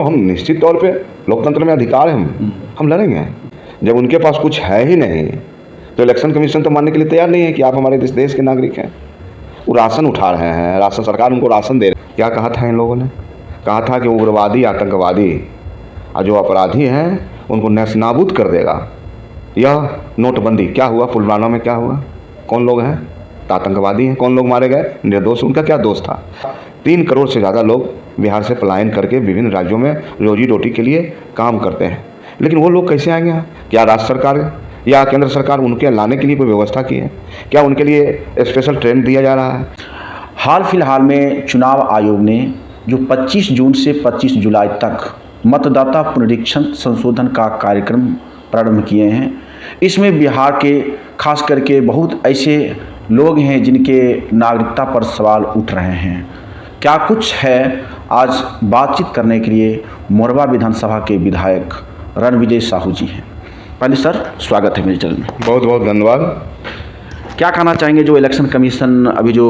हम निश्चित तौर पे लोकतंत्र में अधिकार है, हम लड़ेंगे। जब उनके पास कुछ है ही नहीं तो इलेक्शन कमीशन तो मानने के लिए तैयार नहीं है कि आप हमारे देश के नागरिक हैं। वो राशन उठा रहे हैं, राशन सरकार उनको राशन दे रही है। क्या कहा था इन लोगों ने? कहा था कि उग्रवादी आतंकवादी और जो अपराधी हैं उनको नेस्तनाबूद कर देगा। यह नोटबंदी क्या हुआ? पुलवामा में क्या हुआ? कौन लोग हैं? तो आतंकवादी हैं। कौन लोग मारे गए? निर्दोष। उनका क्या दोष था? 3 करोड़ से ज़्यादा लोग बिहार से पलायन करके विभिन्न राज्यों में रोजी रोटी के लिए काम करते हैं। लेकिन वो लोग कैसे आएंगे? क्या राज्य सरकार या केंद्र सरकार उनके लाने के लिए कोई व्यवस्था की है? क्या उनके लिए स्पेशल ट्रेन दिया जा रहा है? हाल फिलहाल में चुनाव आयोग ने जो 25 जून से 25 जुलाई तक मतदाता पुनरीक्षण संशोधन का कार्यक्रम प्रारंभ किए हैं, इसमें बिहार के खास करके बहुत ऐसे लोग हैं जिनके नागरिकता पर सवाल उठ रहे हैं। क्या कुछ है, आज बातचीत करने के लिए मोरबा विधानसभा के विधायक रणविजय साहू जी हैं। पहले सर स्वागत है मेरे चैनल में। बहुत बहुत धन्यवाद। क्या कहना चाहेंगे, जो इलेक्शन कमीशन अभी जो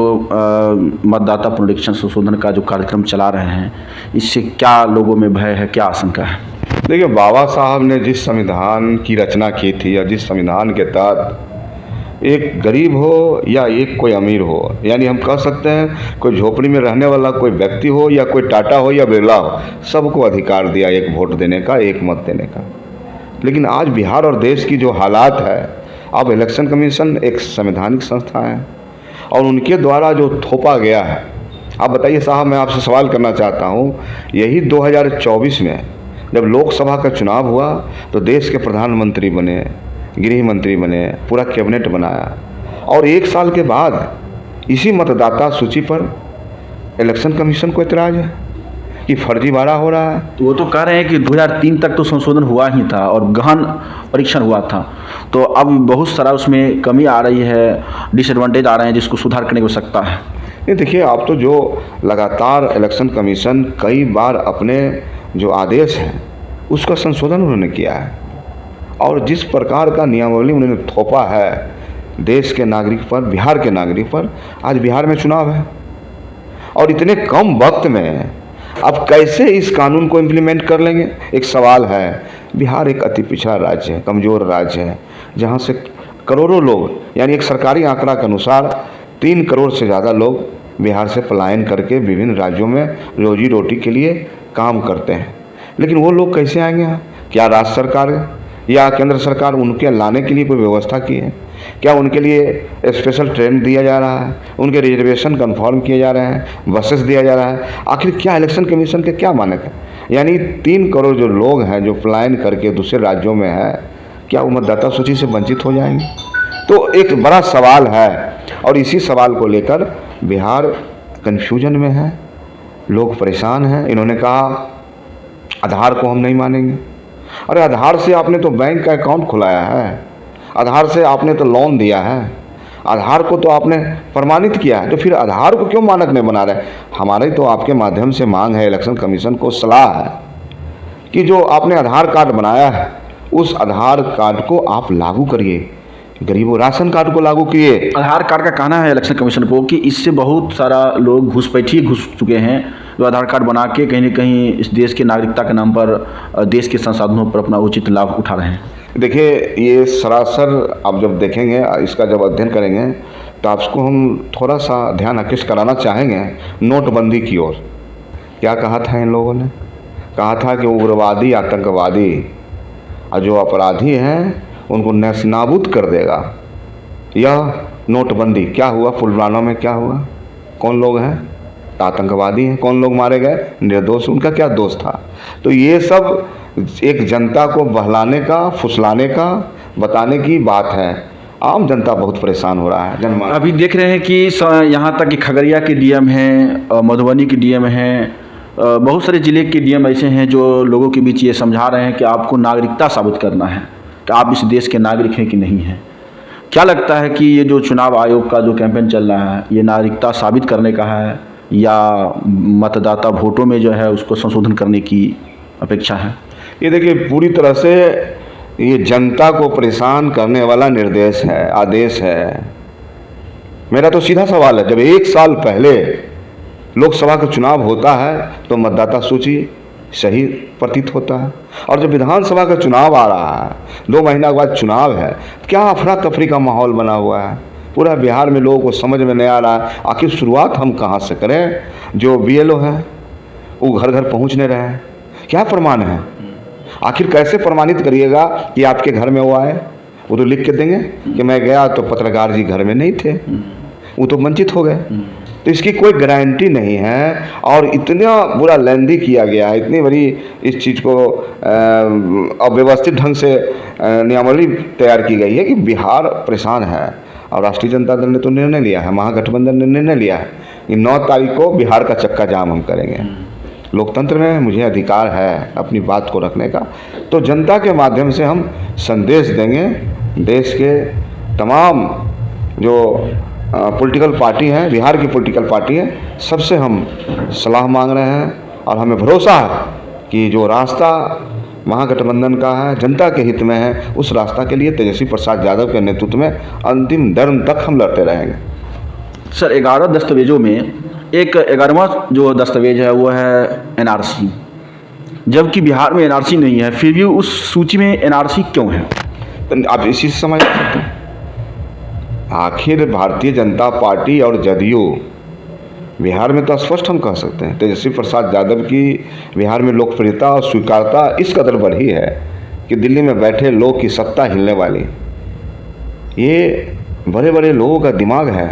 मतदाता पुनरीक्षण संशोधन का जो कार्यक्रम चला रहे हैं, इससे क्या लोगों में भय है, क्या आशंका है? देखिए, बाबा साहब ने जिस संविधान की रचना की थी या जिस संविधान के तहत एक गरीब हो या एक कोई अमीर हो, यानी हम कह सकते हैं कोई झोपड़ी में रहने वाला कोई व्यक्ति हो या कोई टाटा हो या बिरला हो, सबको अधिकार दिया एक वोट देने का, एक मत देने का। लेकिन आज बिहार और देश की जो हालात है, अब इलेक्शन कमीशन एक संवैधानिक संस्था है और उनके द्वारा जो थोपा गया है, आप बताइए साहब, मैं आपसे सवाल करना चाहता हूँ, यही 2024 में जब लोकसभा का चुनाव हुआ तो देश के प्रधानमंत्री बने, गृह मंत्री बने, पूरा कैबिनेट बनाया, और 1 साल के बाद इसी मतदाता सूची पर इलेक्शन कमीशन को इतराज़ है कि फर्जीवाड़ा हो रहा है। तो वो तो कह रहे हैं कि 2003 तक तो संशोधन हुआ ही था और गहन परीक्षण हुआ था, तो अब बहुत सारा उसमें कमी आ रही है, डिसएडवांटेज आ रहे हैं, जिसको सुधार करने की आवश्यकता है। ये देखिए, आप तो जो लगातार इलेक्शन कमीशन कई बार अपने जो आदेश हैं उसका संशोधन उन्होंने किया है, और जिस प्रकार का नियमावली उन्होंने थोपा है देश के नागरिक पर, बिहार के नागरिक पर, आज बिहार में चुनाव है और इतने कम वक्त में अब कैसे इस कानून को इम्प्लीमेंट कर लेंगे? एक सवाल है। बिहार एक अति पिछड़ा राज्य है, कमज़ोर राज्य है, जहाँ से करोड़ों लोग, यानी एक सरकारी आंकड़ा के अनुसार 3 करोड़ से ज़्यादा लोग बिहार से पलायन करके विभिन्न राज्यों में रोजी रोटी के लिए काम करते हैं। लेकिन वो लोग कैसे आएंगे? क्या राज्य सरकार या केंद्र सरकार उनके लाने के लिए कोई व्यवस्था की है? क्या उनके लिए स्पेशल ट्रेन दिया जा रहा है? उनके रिजर्वेशन कंफर्म किए जा रहे हैं? बसेस दिया जा रहा है? आखिर क्या इलेक्शन कमीशन के क्या मानक है? यानी 3 करोड़ जो लोग हैं जो पलायन करके दूसरे राज्यों में है, क्या वो मतदाता सूची से वंचित हो जाएंगे? तो एक बड़ा सवाल है, और इसी सवाल को लेकर बिहार कन्फ्यूजन में है, लोग परेशान हैं। इन्होंने कहा आधार को हम नहीं मानेंगे। अरे आधार से आपने तो बैंक का अकाउंट खुलाया है, आधार से आपने तो लोन दिया है, आधार को तो आपने प्रमाणित किया है, तो फिर आधार को क्यों मानक नहीं बना रहे? हमारी तो आपके माध्यम से मांग है, इलेक्शन कमीशन को सलाह है कि जो आपने आधार कार्ड बनाया है उस आधार कार्ड को आप लागू करिए, गरीबों राशन कार्ड को लागू किए। आधार कार्ड का कहना है इलेक्शन कमीशन को कि इससे बहुत सारा लोग घुसपैठी घुस चुके हैं, जो आधार कार्ड बना के कहीं न कहीं इस देश की नागरिकता के नाम पर देश के संसाधनों पर अपना उचित लाभ उठा रहे हैं। देखिए, ये सरासर आप जब देखेंगे, इसका जब अध्ययन करेंगे तो आपको हम थोड़ा सा ध्यान आकृष्ट कराना चाहेंगे नोटबंदी की ओर। क्या कहा था इन लोगों ने? कहा था कि उग्रवादी आतंकवादी और जो अपराधी हैं उनको नेस्तनाबूद कर देगा। यह नोटबंदी क्या हुआ? पुलवामा में क्या हुआ? कौन लोग हैं? तो आतंकवादी हैं। कौन लोग मारे गए? निर्दोष। उनका क्या दोष था? तो ये सब एक जनता को बहलाने का, फुसलाने का, बताने की बात है। आम जनता बहुत परेशान हो रहा है। अभी देख रहे हैं कि यहाँ तक कि खगड़िया के डीएम हैं, मधुबनी के डीएम हैं, बहुत सारे ज़िले के डीएम ऐसे हैं जो लोगों के बीच ये समझा रहे हैं कि आपको नागरिकता साबित करना है कि आप इस देश के नागरिक हैं कि नहीं हैं। क्या लगता है कि ये जो चुनाव आयोग का जो कैंपेन चल रहा है, ये नागरिकता साबित करने का है या मतदाता वोटों में जो है उसको संशोधन करने की अपेक्षा है? ये देखिए, पूरी तरह से ये जनता को परेशान करने वाला निर्देश है, आदेश है। मेरा तो सीधा सवाल है, जब 1 साल पहले लोकसभा का चुनाव होता है तो मतदाता सूची सही प्रतीत होता है। और जब विधानसभा का चुनाव आ रहा है, 2 महीना के बाद चुनाव है, क्या अफरा तफरी का माहौल बना हुआ है। पूरा बिहार में लोगों को समझ में नहीं आ रहा है आखिर शुरुआत हम कहाँ से करें। जो BLO है वो घर घर पहुँच नहीं रहे हैं, क्या प्रमाण है। आखिर कैसे प्रमाणित करिएगा कि आपके घर में वो आए। वो तो लिख के देंगे कि मैं गया तो पत्रकार जी घर में नहीं थे, वो तो वंचित हो गए। तो इसकी कोई गारंटी नहीं है। और इतना बुरा लेंदी किया गया है, इतनी बड़ी इस चीज़ को अव्यवस्थित ढंग से नियमावली तैयार की गई है कि बिहार परेशान है। और राष्ट्रीय जनता दल ने तो निर्णय लिया है, महागठबंधन ने निर्णय लिया है कि 9 तारीख को बिहार का चक्का जाम हम करेंगे। लोकतंत्र में मुझे अधिकार है अपनी बात को रखने का, तो जनता के माध्यम से हम संदेश देंगे। देश के तमाम जो पॉलिटिकल पार्टी हैं, बिहार की पॉलिटिकल पार्टी है, सबसे हम सलाह मांग रहे हैं। और हमें भरोसा है कि जो रास्ता महागठबंधन का है, जनता के हित में है, उस रास्ता के लिए तेजस्वी प्रसाद यादव के नेतृत्व में अंतिम दम तक हम लड़ते रहेंगे। सर, 11 दस्तावेजों में एक 11वां जो दस्तावेज है वो है NRC, जबकि बिहार में NRC नहीं है, फिर भी उस सूची में NRC क्यों है? आप इसी से समझ सकते हैं। आखिर भारतीय जनता पार्टी और जदयू बिहार में तो स्पष्ट हम कह सकते हैं, तेजस्वी प्रसाद यादव की बिहार में लोकप्रियता और स्वीकारता इस कदर बढ़ी है कि दिल्ली में बैठे लोग की सत्ता हिलने वाली। ये बड़े बड़े लोगों का दिमाग है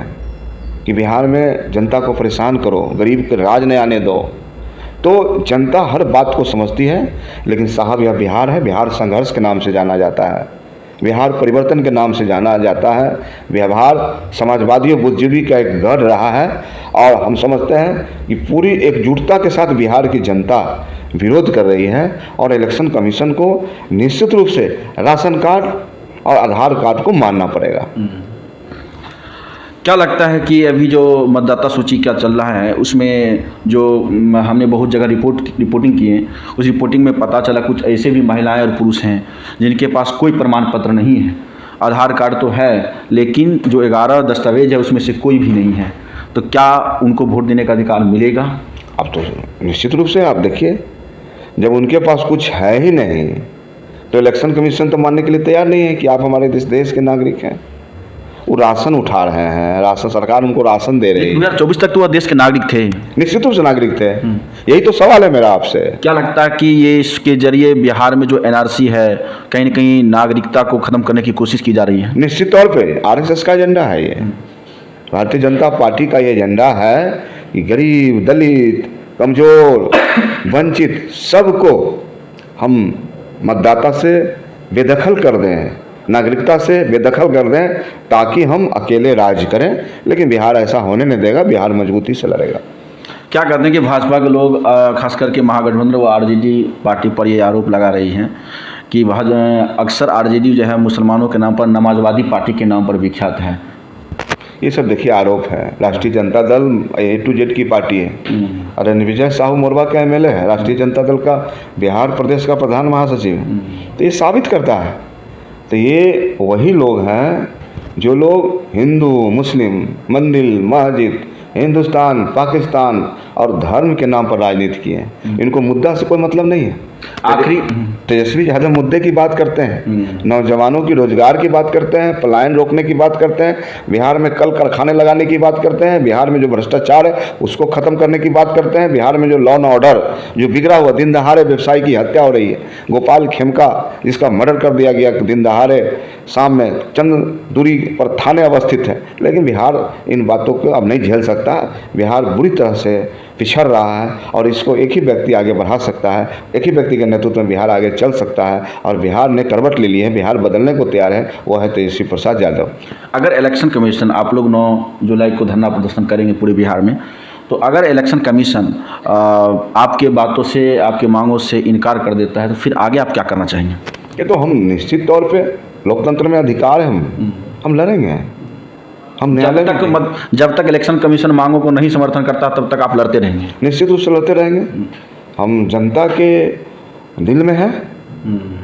कि बिहार में जनता को परेशान करो, गरीब के राज नहीं आने दो। तो जनता हर बात को समझती है। लेकिन साहब, यह बिहार है, बिहार संघर्ष के नाम से जाना जाता है, बिहार परिवर्तन के नाम से जाना जाता है। बिहार समाजवादियों बुद्धिजीवी का एक गढ़ रहा है। और हम समझते हैं कि पूरी एकजुटता के साथ बिहार की जनता विरोध कर रही है। और इलेक्शन कमीशन को निश्चित रूप से राशन कार्ड और आधार कार्ड को मानना पड़ेगा। क्या लगता है कि अभी जो मतदाता सूची का चल रहा है उसमें जो हमने बहुत जगह रिपोर्टिंग की है, उस रिपोर्टिंग में पता चला कुछ ऐसे भी महिलाएं और पुरुष हैं जिनके पास कोई प्रमाण पत्र नहीं है। आधार कार्ड तो है लेकिन जो 11 दस्तावेज है उसमें से कोई भी नहीं है। तो क्या उनको वोट देने का अधिकार मिलेगा? अब तो निश्चित रूप से आप देखिए, जब उनके पास कुछ है ही नहीं तो इलेक्शन कमीशन तो मानने के लिए तैयार नहीं है कि आप हमारे देश के नागरिक हैं। वो राशन उठा रहे हैं, राशन सरकार उनको राशन दे रही है। 2024 तक तो वह देश के नागरिक थे, निश्चित रूप से नागरिक थे। यही तो सवाल है मेरा आपसे। क्या लगता है कि ये इसके जरिए बिहार में जो NRC है कहीं न कहीं नागरिकता को खत्म करने की कोशिश की जा रही है? निश्चित तौर पे RSS का एजेंडा है ये, भारतीय जनता पार्टी का ये एजेंडा है कि गरीब, दलित, कमजोर, वंचित सबको हम मतदाता से बेदखल कर दें, नागरिकता से बेदखल कर दें ताकि हम अकेले राज करें। लेकिन बिहार ऐसा होने नहीं देगा, बिहार मजबूती से लड़ेगा। क्या कहते हैं कि भाजपा के लोग खास करके महागठबंधन व RJD पार्टी पर ये आरोप लगा रही हैं कि अक्सर RJD जो है मुसलमानों के नाम पर, नमाजवादी पार्टी के नाम पर विख्यात है। ये सब देखिए आरोप है। राष्ट्रीय Janata Dal A to Z की पार्टी है और रणविजय साहू मोरबा का MLA है, राष्ट्रीय जनता दल का बिहार प्रदेश का प्रधान महासचिव। तो ये साबित करता है। तो ये वही लोग हैं जो लोग हिंदू, मुस्लिम, मंदिर, मस्जिद, हिंदुस्तान, पाकिस्तान और धर्म के नाम पर राजनीति की है। इनको मुद्दा से कोई मतलब नहीं है। आखिरी तेजस्वी यादव मुद्दे की बात करते हैं, नौजवानों की रोजगार की बात करते हैं, पलायन रोकने की बात करते हैं, बिहार में कल कारखाने लगाने की बात करते हैं, बिहार में जो भ्रष्टाचार है उसको खत्म करने की बात करते हैं, बिहार में जो लॉ एंड ऑर्डर जो बिगड़ा हुआ, दिन दहाड़े व्यवसायी की हत्या हो रही है, गोपाल खेमका जिसका मर्डर कर दिया गया दिन दहाड़े, शाम में चंद दूरी पर थाने अवस्थित है। लेकिन बिहार इन बातों को अब नहीं झेल सकता। बिहार बुरी तरह से पिछड़ रहा है और इसको एक ही व्यक्ति आगे बढ़ा सकता है, एक ही व्यक्ति के नेतृत्व में बिहार आगे चल सकता है। और बिहार ने करवट ले ली है, बिहार बदलने को तैयार है, वो है तेजस्वी प्रसाद यादव। अगर इलेक्शन कमीशन, आप लोग 9 जुलाई को धरना प्रदर्शन करेंगे पूरे बिहार में, तो अगर इलेक्शन कमीशन आपके बातों से, आपके मांगों से इनकार कर देता है तो फिर आगे आप क्या करना चाहेंगे? ये तो हम निश्चित तौर पे, लोकतंत्र में अधिकार है, हम लड़ेंगे, हम न्यायालय जब तक इलेक्शन कमीशन मांगों को नहीं समर्थन करता तब तक आप लड़ते रहेंगे? निश्चित रूप से लड़ते रहेंगे। हम जनता के दिल में है,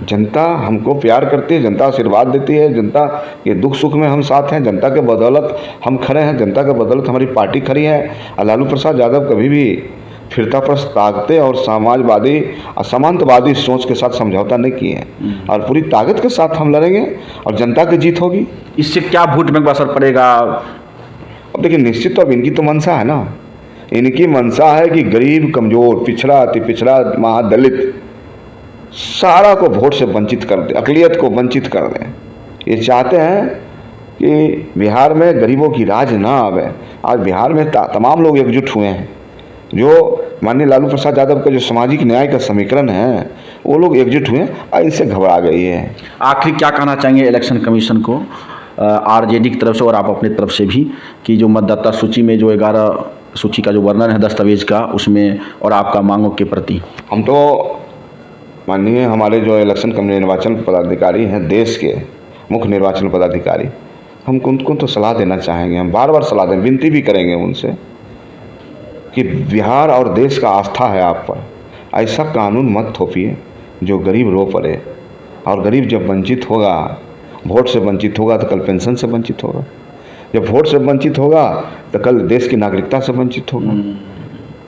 जनता हमको प्यार करती है, जनता आशीर्वाद देती है, जनता के दुख सुख में हम साथ हैं, जनता के बदौलत हम खड़े हैं, जनता के बदौलत हमारी पार्टी खड़ी है। लालू प्रसाद यादव कभी भी फिरताप्रस्त ताकतें और समाजवादी असमानतवादी सोच के साथ समझौता नहीं किए हैं और पूरी ताकत के साथ हम लड़ेंगे और जनता की जीत होगी। इससे क्या वोट बैंक पर असर पड़ेगा? अब देखिए, निश्चित तो अब इनकी तो मंशा है ना, इनकी मंशा है कि गरीब, कमज़ोर, पिछड़ा, अति पिछड़ा, महादलित सारा को वोट से वंचित कर दें, अक़लियत को वंचित कर दें। ये चाहते हैं कि बिहार में गरीबों की राज ना आवे। आज बिहार में तमाम लोग एकजुट हुए हैं। जो माननीय लालू प्रसाद यादव का जो सामाजिक न्याय का समीकरण है, वो लोग एकजुट हुए हैं और इनसे घबरा गई है। आखिर क्या कहना चाहेंगे इलेक्शन कमीशन को, आरजेडी की तरफ से और आप अपनी तरफ से भी, कि जो मतदाता सूची में जो 11 सूची का जो वर्णन है दस्तावेज का, उसमें और आपका मांगों के प्रति? हम तो माननीय हमारे जो इलेक्शन निर्वाचन पदाधिकारी हैं, देश के मुख्य निर्वाचन पदाधिकारी, हम उनको तो सलाह देना चाहेंगे, हम बार बार सलाह दें, विनती भी करेंगे उनसे कि बिहार और देश का आस्था है आप पर, ऐसा कानून मत थोपिए जो गरीब रो पड़े। और गरीब जब वंचित होगा, वोट से वंचित होगा तो कल पेंशन से वंचित होगा, जब वोट से वंचित होगा तो कल देश की नागरिकता से वंचित होगा,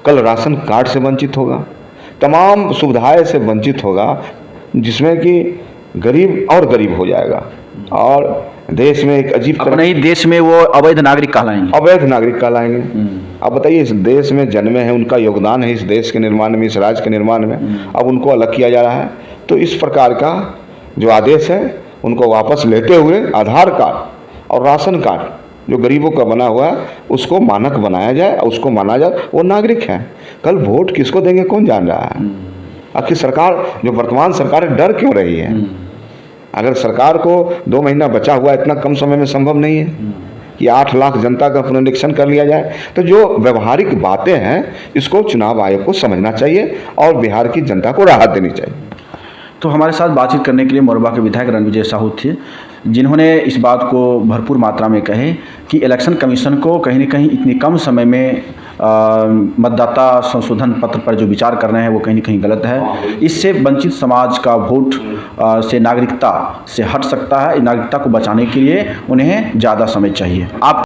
कल राशन कार्ड से वंचित होगा, तमाम सुविधाएं से वंचित होगा, जिसमें कि गरीब और गरीब हो जाएगा और देश में एक अजीब अपने ही देश में वो अवैध नागरिक कहलाएंगे। अवैध नागरिक कहलाएंगे। अब बताइए, इस देश में जन्मे हैं, उनका योगदान है इस देश के निर्माण में, इस राज्य के निर्माण में, अब उनको अलग किया जा रहा है। तो इस प्रकार का जो आदेश है उनको वापस लेते हुए आधार कार्ड और राशन कार्ड जो गरीबों का बना हुआ है उसको मानक बनाया जाए और उसको माना जाए वो नागरिक है। कल वोट किसको देंगे कौन जान रहा है। आखिर सरकार, जो वर्तमान सरकार है, डर क्यों रही है? अगर सरकार को 2 महीना बचा हुआ इतना कम समय में संभव नहीं है कि 8 लाख जनता का पुनरीक्षण कर लिया जाए, तो जो व्यवहारिक बातें हैं इसको चुनाव आयोग को समझना चाहिए और बिहार की जनता को राहत देनी चाहिए। तो हमारे साथ बातचीत करने के लिए मोरबा के विधायक रणविजय साहू थे, जिन्होंने इस बात को भरपूर मात्रा में कहे कि इलेक्शन कमीशन को कहीं न कहीं इतने कम समय में मतदाता संशोधन पत्र पर जो विचार कर रहे हैं वो कहीं न कहीं गलत है। इससे वंचित समाज का वोट से नागरिकता से हट सकता है। नागरिकता को बचाने के लिए उन्हें ज़्यादा समय चाहिए। आप